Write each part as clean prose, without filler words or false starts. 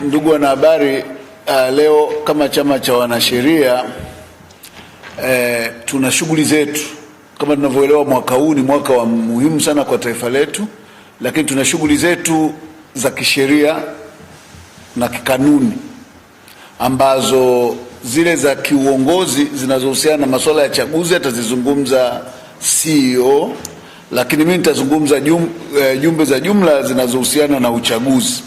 Ndugu wanahabari, leo kama chama cha wanasheria tuna shughuli zetu. Kama tunavyoelewa, mwaka huu ni mwaka wa muhimu sana kwa taifa letu, lakini tuna shughuli zetu za kisheria na kikanuni ambazo zile za kiuongozi zinazohusiana na masuala ya chaguzi atazizungumza CEO, lakini mimi nitazungumza jumbe za jumla zinazohusiana na uchaguzi.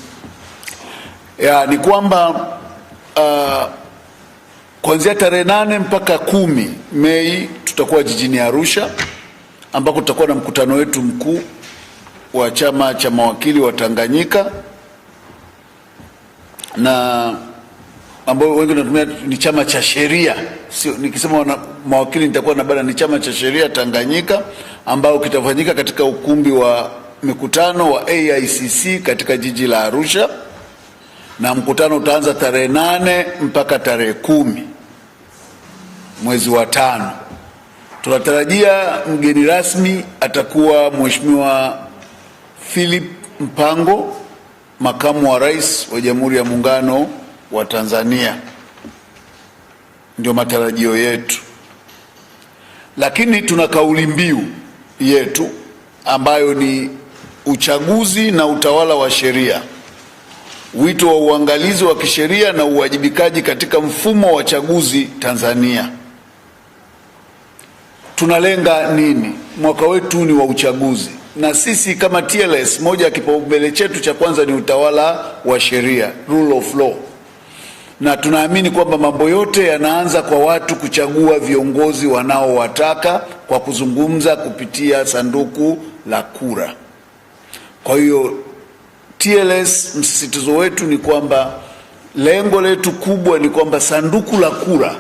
Ni kwamba kuanzia tarehe 8 mpaka 10 Mei tutakuwa jijini Arusha, ambako tutakuwa na mkutano wetu mkuu wa chama cha mawakili wa Tanganyika, na ambao wengi wanatumia ni chama cha sheria. Sio, nikisema mawakili nitakuwa na bana, ni chama cha sheria Tanganyika, ambao kitafanyika katika ukumbi wa mikutano wa AICC katika jiji la Arusha, na mkutano utaanza tarehe 8 mpaka tarehe 10 mwezi wa 5. Tunatarajia mgeni rasmi atakuwa Mheshimiwa Philip Mpango, makamu wa rais wa Jamhuri ya Muungano wa Tanzania. Ndio matarajio yetu, lakini tuna kauli mbiu yetu ambayo ni uchaguzi na utawala wa sheria, wito wa uangalizi wa kisheria na uwajibikaji katika mfumo wa chaguzi Tanzania. Tunalenga nini? Mwaka wetu ni wa uchaguzi, na sisi kama TLS, moja ya kipaumbele chetu cha kwanza ni utawala wa sheria, rule of law, na tunaamini kwamba mambo yote yanaanza kwa watu kuchagua viongozi wanaowataka kwa kuzungumza kupitia sanduku la kura. Kwa hiyo TLS, msisitizo wetu ni kwamba lengo letu kubwa ni kwamba sanduku la kura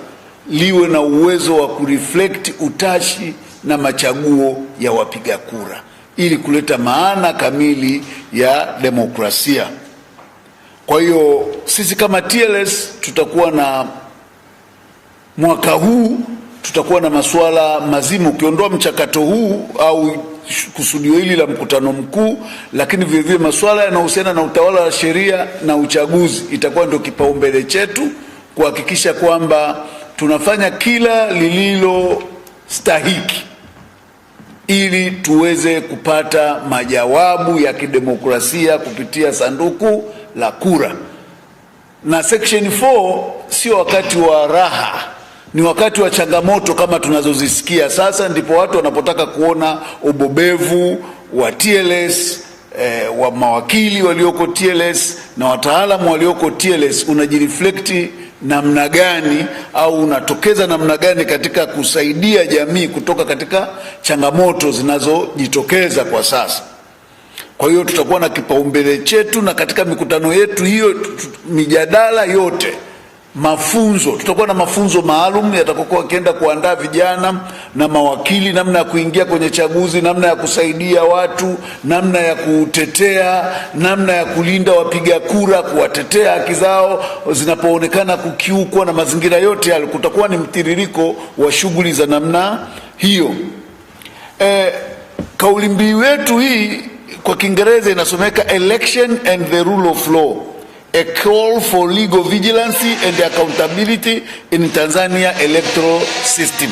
liwe na uwezo wa kureflect utashi na machaguo ya wapiga kura, ili kuleta maana kamili ya demokrasia. Kwa hiyo sisi kama TLS tutakuwa na mwaka huu tutakuwa na masuala mazima, ukiondoa mchakato huu au kusudio hili la mkutano mkuu, lakini vile vile masuala yanayohusiana na utawala wa sheria na uchaguzi itakuwa ndio kipaumbele chetu, kuhakikisha kwamba tunafanya kila lililo stahiki ili tuweze kupata majawabu ya kidemokrasia kupitia sanduku la kura. Na section 4 sio wakati wa raha, ni wakati wa changamoto kama tunazozisikia sasa. Ndipo watu wanapotaka kuona ubobevu wa TLS, wa mawakili walioko TLS na wataalamu walioko TLS unajireflekti namna gani au unatokeza namna gani katika kusaidia jamii kutoka katika changamoto zinazojitokeza kwa sasa. Kwa hiyo tutakuwa na kipaumbele chetu, na katika mikutano yetu hiyo, mijadala yote, mafunzo, tutakuwa na mafunzo maalum yatakokuwa kienda kuandaa vijana na mawakili namna ya kuingia kwenye chaguzi, namna ya kusaidia watu, namna ya kutetea, namna ya kulinda wapiga kura, kuwatetea haki zao zinapoonekana kukiukwa, na mazingira yote yale. Kutakuwa ni mtiririko wa shughuli za namna hiyo. Kauli mbiu yetu hii kwa Kiingereza inasomeka Election and the Rule of Law, a call for legal vigilance and accountability in Tanzania electoral system.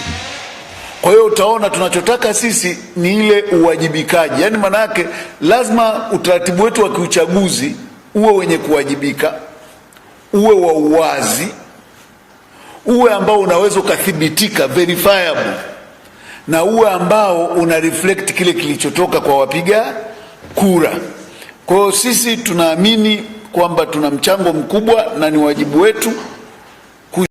Kwa hiyo utaona tunachotaka sisi ni ile uwajibikaji, yaani maana yake lazima utaratibu wetu wa kiuchaguzi uwe wenye kuwajibika, uwe wa uwazi, uwe ambao unaweza ukathibitika, verifiable, na uwe ambao una reflect kile kilichotoka kwa wapiga kura. Kwa hiyo sisi tunaamini kwamba tuna mchango mkubwa na ni wajibu wetu